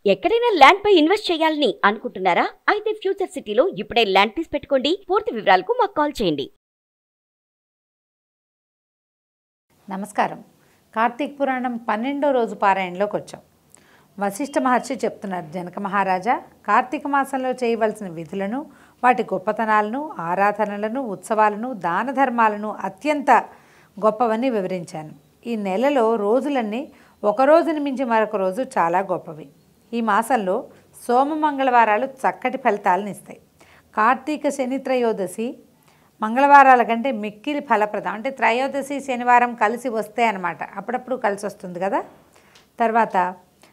ఎక్కడైనా ల్యాండ్ పై ఇన్వెస్ట్ చేయాలని అనుకుంటున్నారా? అయితే ఫ్యూచర్ సిటీలో ఇప్పుడే ల్యాండ్ తీసి పెట్టుకోండి. పూర్తి వివరాలకు మాకు కాల్ చేయండి. నమస్కారం. కార్తీక పురాణం 12వ రోజు పారాయణలోకి వచ్చాం. వశిష్ఠ మహర్షి చెప్తున్నారు, జనక మహారాజా, కార్తీక మాసంలో చేయవలసిన విధులను, వాటి గొప్పతనాలను, ఆరాధనలను, ఉత్సవాలను, దాన ధర్మాలను అత్యంత గొప్పవని వివరించాను. ఈ నెలలో రోజులన్నీ ఒక రోజుని మించి మరొక రోజు చాలా గొప్పవి. ఈ మాసంలో సోమ మంగళవారాలు చక్కటి ఫలితాలను ఇస్తాయి. కార్తీక శని త్రయోదశి మంగళవారాల కంటే మిక్కిలి ఫలప్రదం. అంటే త్రయోదశి శనివారం కలిసి వస్తే అన్నమాట, అప్పుడప్పుడు కలిసి వస్తుంది కదా. తర్వాత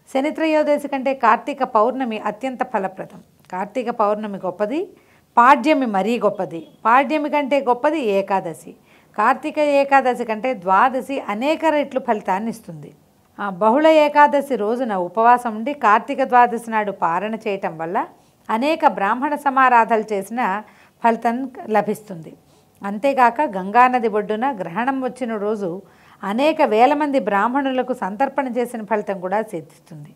శని త్రయోదశి కంటే కార్తీక పౌర్ణమి అత్యంత ఫలప్రదం. కార్తీక పౌర్ణమి గొప్పది, పాడ్యమి మరీ గొప్పది. పాడ్యమి కంటే గొప్పది ఏకాదశి. కార్తీక ఏకాదశి కంటే ద్వాదశి అనేక రెట్లు ఫలితాన్ని ఇస్తుంది. బహుళ ఏకాదశి రోజున ఉపవాసం ఉండి కార్తీక ద్వాదశి నాడు పారణ చేయటం వల్ల అనేక బ్రాహ్మణ సమారాధనలు చేసిన ఫలితం లభిస్తుంది. అంతేగాక గంగానది ఒడ్డున గ్రహణం వచ్చిన రోజు అనేక వేల మంది బ్రాహ్మణులకు సంతర్పణ చేసిన ఫలితం కూడా సిద్ధిస్తుంది.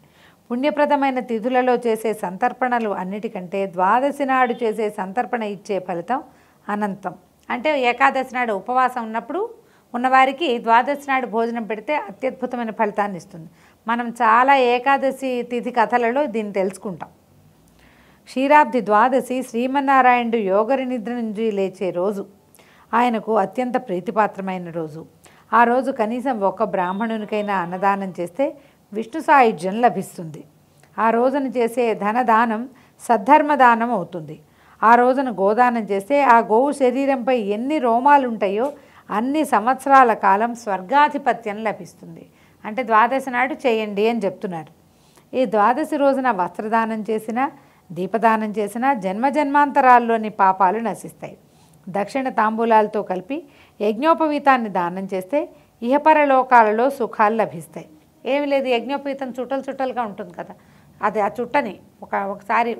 పుణ్యప్రదమైన తిథులలో చేసే సంతర్పణలు అన్నిటికంటే ద్వాదశి నాడు చేసే సంతర్పణ ఇచ్చే ఫలితం అనంతం. అంటే ఏకాదశి నాడు ఉపవాసం ఉన్నవారికి ద్వాదశి నాడు భోజనం పెడితే అత్యద్భుతమైన ఫలితాన్ని ఇస్తుంది. మనం చాలా ఏకాదశి తిథి కథలలో దీన్ని తెలుసుకుంటాం. క్షీరాబ్ది ద్వాదశి శ్రీమన్నారాయణుడు యోగరి నిద్ర నుంచి లేచే రోజు, ఆయనకు అత్యంత ప్రీతిపాత్రమైన రోజు. ఆ రోజు కనీసం ఒక బ్రాహ్మణునికైనా అన్నదానం చేస్తే విష్ణు సాయుధ్యం లభిస్తుంది. ఆ రోజున చేసే ధనదానం సద్ధర్మదానం అవుతుంది. ఆ రోజున గోదానం చేస్తే ఆ గోవు శరీరంపై ఎన్ని రోమాలు ఉంటాయో అన్ని సంవత్సరాల కాలం స్వర్గాధిపత్యం లభిస్తుంది. అంటే ద్వాదశి నాడు చేయండి అని చెప్తున్నారు. ఈ ద్వాదశి రోజున వస్త్రదానం చేసినా, దీపదానం చేసినా జన్మజన్మాంతరాల్లోని పాపాలు నశిస్తాయి. దక్షిణ తాంబూలాలతో కలిపి యజ్ఞోపవీతాన్ని దానం చేస్తే ఇహపరలోకాలలో సుఖాలు లభిస్తాయి. ఏమి లేదు, యజ్ఞోపవీతం చుట్టలుగా ఉంటుంది కదా, అది ఆ చుట్టని ఒకసారి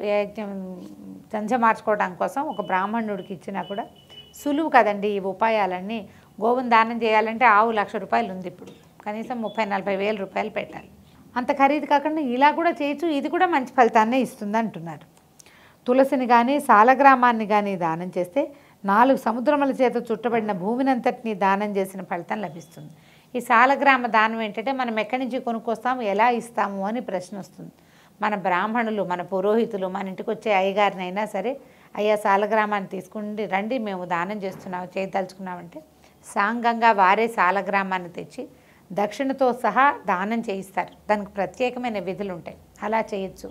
జంజ మార్చుకోవడం కోసం ఒక బ్రాహ్మణుడికి ఇచ్చినా కూడా సులువు కదండి. ఈ ఉపాయాలన్నీ గోవును దానం చేయాలంటే ఆవు ₹1,00,000 ఉంది, ఇప్పుడు కనీసం 30-40 వేల రూపాయలు పెట్టాలి. అంత ఖరీదు కాకుండా ఇలా కూడా చేయొచ్చు, ఇది కూడా మంచి ఫలితాన్నే ఇస్తుంది అంటున్నారు. తులసిని కానీ సాలగ్రామాన్ని కానీ దానం చేస్తే 4 సముద్రముల చేత చుట్టబడిన భూమినంతటినీ దానం చేసిన ఫలితం లభిస్తుంది. ఈ సాలగ్రామ దానం ఏంటంటే మనం ఎక్కడి నుంచి కొనుక్కొస్తాము, ఎలా ఇస్తాము అని ప్రశ్న వస్తుంది. మన బ్రాహ్మణులు, మన పురోహితులు మన ఇంటికి వచ్చే అయ్యగారినైనా సరే, అయ్యా సాలగ్రామాన్ని తీసుకుని రండి, మేము దానం చేయదలుచుకున్నామంటే సాంగంగా వారే సాలగ్రామాన్ని తెచ్చి దక్షిణతో సహా దానం చేయిస్తారు. దానికి ప్రత్యేకమైన విధులు ఉంటాయి, అలా చేయొచ్చు.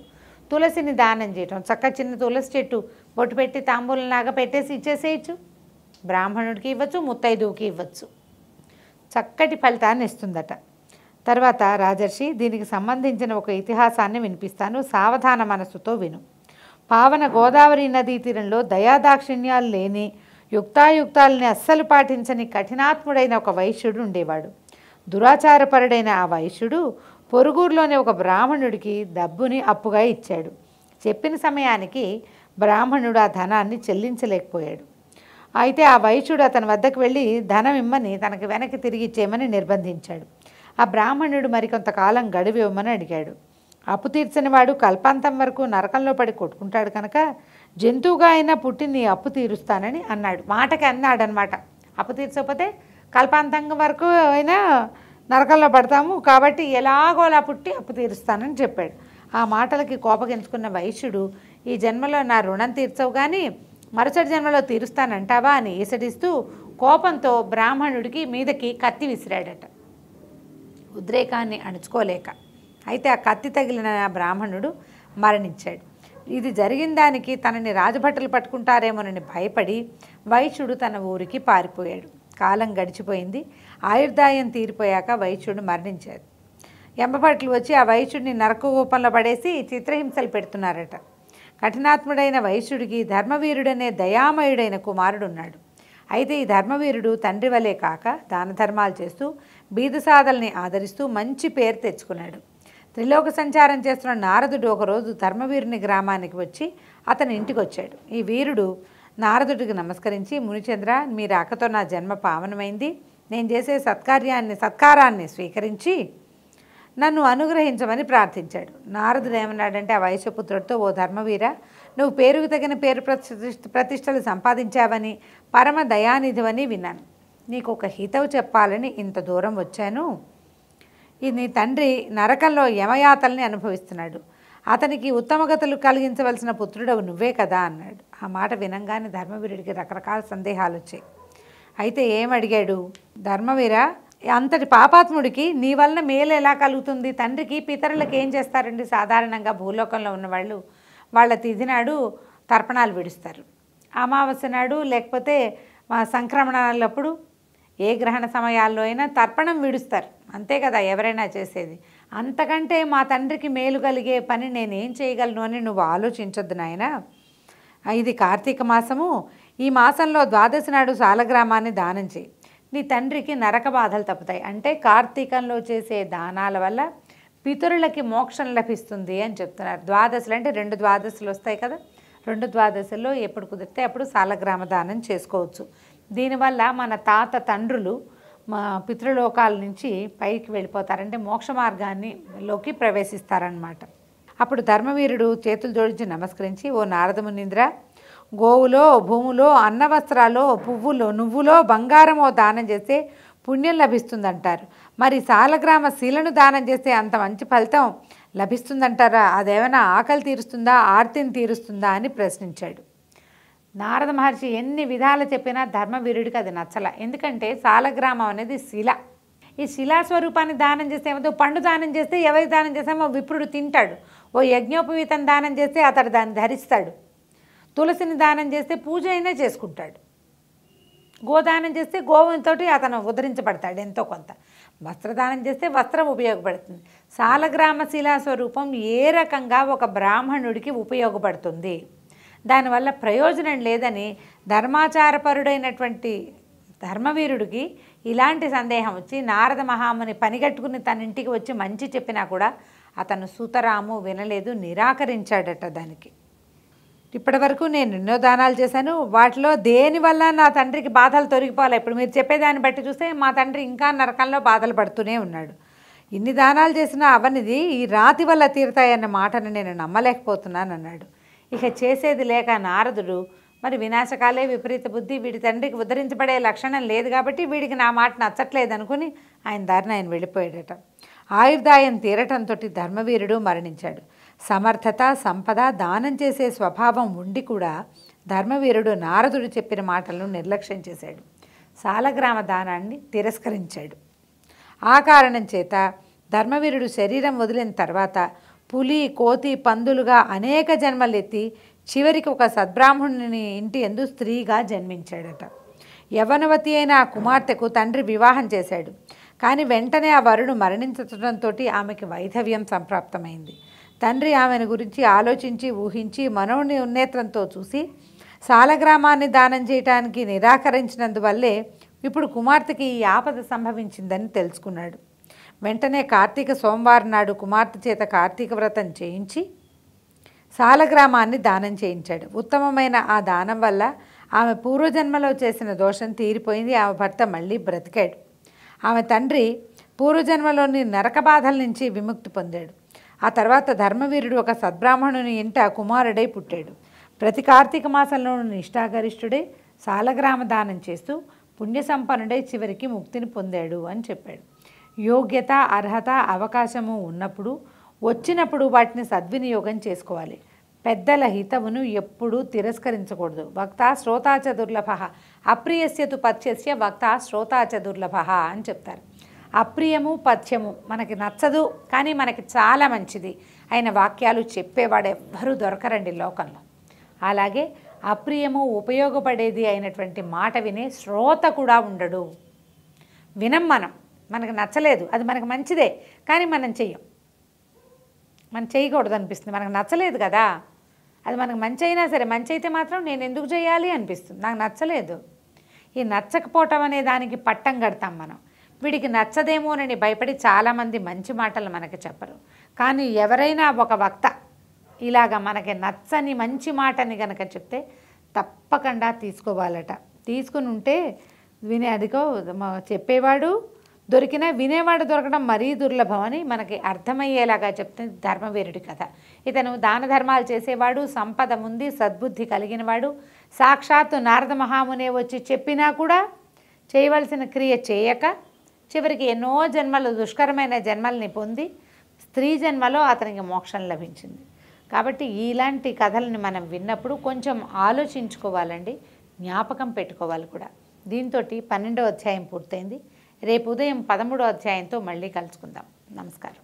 తులసిని దానం చేయటం, చిన్న తులసి చెట్టు బొట్టు పెట్టి తాంబూలంలాగా పెట్టేసి ఇచ్చేసేయచ్చు. బ్రాహ్మణుడికి ఇవ్వచ్చు, ముత్తైదువుకి ఇవ్వచ్చు, చక్కటి ఫలితాన్ని ఇస్తుందట. తర్వాత రాజర్షి, దీనికి సంబంధించిన ఒక ఇతిహాసాన్ని వినిపిస్తాను, సావధాన మనస్సుతో విను. పావన గోదావరి నదీ తీరంలో దయాదాక్షిణ్యాలు లేని, యుక్తాయుక్తాలని అస్సలు పాటించని కఠినాత్ముడైన ఒక వైశ్యుడు ఉండేవాడు. దురాచారపరుడైన ఆ వైశ్యుడు పొరుగురులోని ఒక బ్రాహ్మణుడికి డబ్బుని అప్పుగా ఇచ్చాడు. చెప్పిన సమయానికి బ్రాహ్మణుడు ఆ ధనాన్ని చెల్లించలేకపోయాడు. అయితే ఆ వైశ్యుడు అతని వద్దకు వెళ్ళి ధనం ఇమ్మని, తనకి వెనక్కి తిరిగి ఇచ్చేయమని నిర్బంధించాడు. ఆ బ్రాహ్మణుడు మరికొంతకాలం గడువు ఇవ్వమని అడిగాడు. అప్పు తీర్చని వాడు కల్పాంతం వరకు నరకంలో పడి కొట్టుకుంటాడు కనుక జంతువుగా అయినా పుట్టి నీ అప్పు తీరుస్తానని అన్నాడు. మాటకి అన్నాడనమాట. అప్పు తీర్చకపోతే కల్పాంతం వరకు అయినా నరకంలో పడతాము, కాబట్టి ఎలాగోలా పుట్టి అప్పు తీరుస్తానని చెప్పాడు. ఆ మాటలకి కోపగించుకున్న వైశ్యుడు, ఈ జన్మలో నా రుణం తీర్చవు కానీ మరుసటి జన్మలో తీరుస్తానంటావా అని ఈసడిస్తూ కోపంతో బ్రాహ్మణుడికి మీదకి కత్తి విసిరాడట, ఉద్రేకాన్ని అణుచుకోలేక. అయితే ఆ కత్తి తగిలిన బ్రాహ్మణుడు మరణించాడు. ఇది జరిగిన దానికి తనని రాజభటులు పట్టుకుంటారేమోనని భయపడి వైశ్యుడు తన ఊరికి పారిపోయాడు. కాలం గడిచిపోయింది. ఆయుర్దాయం తీరిపోయాక వైశ్యుడు మరణించాడు. యమభటులు వచ్చి ఆ వైశ్యుడిని నరకగూపంలో పడేసి చిత్రహింసలు పెడుతున్నారట. కఠినాత్ముడైన వైశ్యుడికి ధర్మవీరుడనే దయామయుడైన కుమారుడున్నాడు. అయితే ఈ ధర్మవీరుడు తండ్రి వలె కాక దాన ధర్మాలు చేస్తూ బీదసాదల్ని ఆదరిస్తూ మంచి పేరు తెచ్చుకున్నాడు. త్రిలోక సంచారం చేస్తున్న నారదుడు ఒకరోజు ధర్మవీరుని గ్రామానికి వచ్చి అతని ఇంటికి వచ్చాడు. ఈ వీరుడు నారదుడికి నమస్కరించి, మునిచంద్ర, మీ రాకతో నా జన్మ పావనమైంది. నేను చేసే సత్కారాన్ని స్వీకరించి నన్ను అనుగ్రహించమని ప్రార్థించాడు. నారదుడు ఏమన్నాడంటే ఆ వైశ్యపుత్రుడితో, ఓ ధర్మవీర, నువ్వు పేరుకు తగిన పేరు ప్రతిష్టలు సంపాదించావని, పరమ దయానిధివని విన్నాను. నీకు ఒక హితవు చెప్పాలని ఇంత దూరం వచ్చాను. ఇది నీ తండ్రి నరకంలో యమయాతల్ని అనుభవిస్తున్నాడు. అతనికి ఉత్తమగతులు కలిగించవలసిన పుత్రుడవు నువ్వే కదా అన్నాడు. ఆ మాట వినంగానే ధర్మవీరుడికి రకరకాల సందేహాలు వచ్చాయి. అయితే ఏమడిగాడు? ధర్మవీర, అంతటి పాపాత్ముడికి నీ వలన మేలు ఎలా కలుగుతుంది? తండ్రికి పితరులకు ఏం చేస్తారండి? సాధారణంగా భూలోకంలో ఉన్నవాళ్ళు వాళ్ళ తిథి నాడు తర్పణాలు విడుస్తారు, అమావాస్య నాడు లేకపోతే సంక్రమణాలప్పుడు ఏ గ్రహణ సమయాల్లో అయినా తర్పణం విడుస్తారు, అంతే కదా ఎవరైనా చేసేది. అంతకంటే మా తండ్రికి మేలు కలిగే పని నేనేం చేయగలను అని నువ్వు ఆలోచించొద్దు నాయన. ఇది కార్తీక మాసము, ఈ మాసంలో ద్వాదశి నాడు సాలగ్రామాన్ని దానం చేయి, నీ తండ్రికి నరక బాధలు తప్పుతాయి. అంటే కార్తీకంలో చేసే దానాల వల్ల పితరులకి మోక్షం లభిస్తుంది అని చెప్తున్నారు. ద్వాదశులు అంటే 2 ద్వాదశులు వస్తాయి కదా, 2 ద్వాదశుల్లో ఎప్పుడు కుదిరితే అప్పుడు సాలగ్రామ దానం చేసుకోవచ్చు. దీనివల్ల మన తాత తండ్రులు మా పితృలోకాల నుంచి పైకి వెళ్ళిపోతారంటే మోక్ష మార్గాన్నిలోకి ప్రవేశిస్తారనమాట. అప్పుడు ధర్మవీరుడు చేతులు జోడించి నమస్కరించి, ఓ నారదమునీంద్ర, గోవులో, భూములో, అన్నవస్త్రాలో, పువ్వులో, నువ్వులో, బంగారమో దానం చేస్తే పుణ్యం లభిస్తుందంటారు. మరి సాలగ్రామ శీలను దానం చేస్తే అంత మంచి ఫలితం లభిస్తుందంటారా? అదేమైనా ఆకలి తీరుస్తుందా, ఆర్తిని తీరుస్తుందా అని ప్రశ్నించాడు. నారద మహర్షి ఎన్ని విధాలు చెప్పినా ధర్మవీరుడికి అది నచ్చల. ఎందుకంటే సాలగ్రామం అనేది శిల. ఈ శిలాస్వరూపాన్ని దానం చేస్తే ఏమవుతుంది? పండు దానం చేస్తే ఎవరి దానం చేస్తామో విప్రుడు తింటాడు. ఓ యజ్ఞోపవీతం దానం చేస్తే అతడు దాన్ని ధరిస్తాడు. తులసిని దానం చేస్తే పూజ అయినా చేసుకుంటాడు. గోదానం చేస్తే గోవుతో అతను ఉద్ధరించబడతాడు ఎంతో కొంత. వస్త్రదానం చేస్తే వస్త్రం ఉపయోగపడుతుంది. సాలగ్రామ శిలాస్వరూపం ఏ రకంగా ఒక బ్రాహ్మణుడికి ఉపయోగపడుతుంది? దానివల్ల ప్రయోజనం లేదని ధర్మాచారపరుడైనటువంటి ధర్మవీరుడికి ఇలాంటి సందేహం వచ్చి నారద మహాముని పనిగట్టుకుని తన ఇంటికి వచ్చి మంచి చెప్పినా కూడా అతను సూతరాము వినలేదు, నిరాకరించాడట దానికి. ఇప్పటి వరకు నేను ఎన్నో దానాలు చేశాను, వాటిలో దేనివల్ల నా తండ్రికి బాధలు తొలగిపోవాలి. ఇప్పుడు మీరు చెప్పేదాన్ని బట్టి చూస్తే మా తండ్రి ఇంకా నరకంలో బాధలు పడుతూనే ఉన్నాడు. ఇన్ని దానాలు చేసినా అవనిది ఈ రాతి వల్ల తీరుతాయన్న మాటను నేను నమ్మలేకపోతున్నాను అన్నాడు. ఇక చేసేది లేక నారదుడు, మరి వినాశకాలే విపరీత బుద్ధి, వీడి తండ్రికి ఉద్ధరించబడే లక్షణం లేదు కాబట్టి వీడికి నా మాట నచ్చట్లేదు అనుకుని ఆయన దారిని ఆయన వెళ్ళిపోయాడట. ఆయుర్దాయం తీరటంతో ధర్మవీరుడు మరణించాడు. సమర్థత, సంపద, దానం చేసే స్వభావం ఉండి కూడా ధర్మవీరుడు నారదుడు చెప్పిన మాటలను నిర్లక్ష్యం చేశాడు. సాలగ్రామ దానాన్ని తిరస్కరించాడు. ఆ కారణం చేత ధర్మవీరుడు శరీరం వదిలిన తర్వాత పులి, కోతి, పందులుగా అనేక జన్మలెత్తి చివరికి ఒక సద్బ్రాహ్మణుని ఇంటి యందు స్త్రీగా జన్మించాడట. యవనవతి అయిన ఆ కుమార్తెకు తండ్రి వివాహం చేశాడు. కానీ వెంటనే ఆ వరుడు మరణించడంతో ఆమెకి వైధవ్యం సంప్రాప్తమైంది. తండ్రి ఆమెను గురించి ఆలోచించి ఊహించి మనోని ఉన్నేత్రంతో చూసి సాలగ్రామాన్ని దానం చేయటానికి నిరాకరించినందువల్లే ఇప్పుడు కుమార్తెకి ఈ ఆపద సంభవించిందని తెలుసుకున్నాడు. వెంటనే కార్తీక సోమవారం నాడు కుమార్తె చేత కార్తీక వ్రతం చేయించి సాలగ్రామాన్ని దానం చేయించాడు. ఉత్తమమైన ఆ దానం వల్ల ఆమె పూర్వజన్మలో చేసిన దోషం తీరిపోయింది. ఆమె భర్త మళ్ళీ బ్రతికాడు. ఆమె తండ్రి పూర్వజన్మలోని నరక బాధల నుంచి విముక్తి పొందాడు. ఆ తర్వాత ధర్మవీరుడు ఒక సద్బ్రాహ్మణుని ఇంట కుమారుడై పుట్టాడు. ప్రతి కార్తీక మాసంలోనూ నిష్ఠాగరిష్ఠుడై సాలగ్రామ దానం చేస్తూ పుణ్యసంపన్నుడై చివరికి ముక్తిని పొందాడు అని చెప్పాడు. యోగ్యత, అర్హత, అవకాశము ఉన్నప్పుడు వచ్చినప్పుడు వాటిని సద్వినియోగం చేసుకోవాలి. పెద్దల హితవును ఎప్పుడూ తిరస్కరించకూడదు. వక్త శ్రోతాచ దుర్లభ, అప్రియస్యతు పథ్యస్య వక్త శ్రోతాచ దుర్లభ అని చెప్తారు. అప్రియము, పథ్యము మనకి నచ్చదు కానీ మనకి చాలా మంచిది అయిన వాక్యాలు చెప్పేవాడు ఎవ్వరూ దొరకరండి లోకంలో. అలాగే అప్రియము, ఉపయోగపడేది అయినటువంటి మాట వినే శ్రోత కూడా ఉండడు. వినం మనకు నచ్చలేదు, అది మనకు మంచిదే కానీ మనం చెయ్యం. మనం చేయకూడదు అనిపిస్తుంది, మనకు నచ్చలేదు కదా. అది మనకు మంచి అయినా సరే, మంచి అయితే మాత్రం నేను ఎందుకు చేయాలి అనిపిస్తుంది, నాకు నచ్చలేదు. ఈ నచ్చకపోవటం అనే దానికి పట్టం కడతాం మనం. వీడికి నచ్చదేమోనని భయపడి చాలామంది మంచి మాటలు మనకి చెప్పరు. కానీ ఎవరైనా ఒక వక్త ఇలాగ మనకి నచ్చని మంచి మాటని కనుక చెప్తే తప్పకుండా తీసుకోవాలట. తీసుకుని ఉంటే విని అదిగో చెప్పేవాడు దొరికినా వినేవాడు దొరకడం మరీ దుర్లభం అని మనకి అర్థమయ్యేలాగా చెప్తుంది ధర్మవీరుడి కథ. ఇతను దాన ధర్మాలు చేసేవాడు, సంపద ఉంది, సద్బుద్ధి కలిగినవాడు. సాక్షాత్తు నారద మహామునే వచ్చి చెప్పినా కూడా చేయవలసిన క్రియ చేయక చివరికి ఎన్నో జన్మలు దుష్కరమైన జన్మల్ని పొంది స్త్రీ జన్మలో అతనికి మోక్షం లభించింది. కాబట్టి ఇలాంటి కథలను మనం విన్నప్పుడు కొంచెం ఆలోచించుకోవాలండి, జ్ఞాపకం పెట్టుకోవాలి కూడా. దీంతో 12వ అధ్యాయం పూర్తయింది. రేపు ఉదయం 13వ అధ్యాయంతో మళ్ళీ కలుసుకుందాం. నమస్కారం.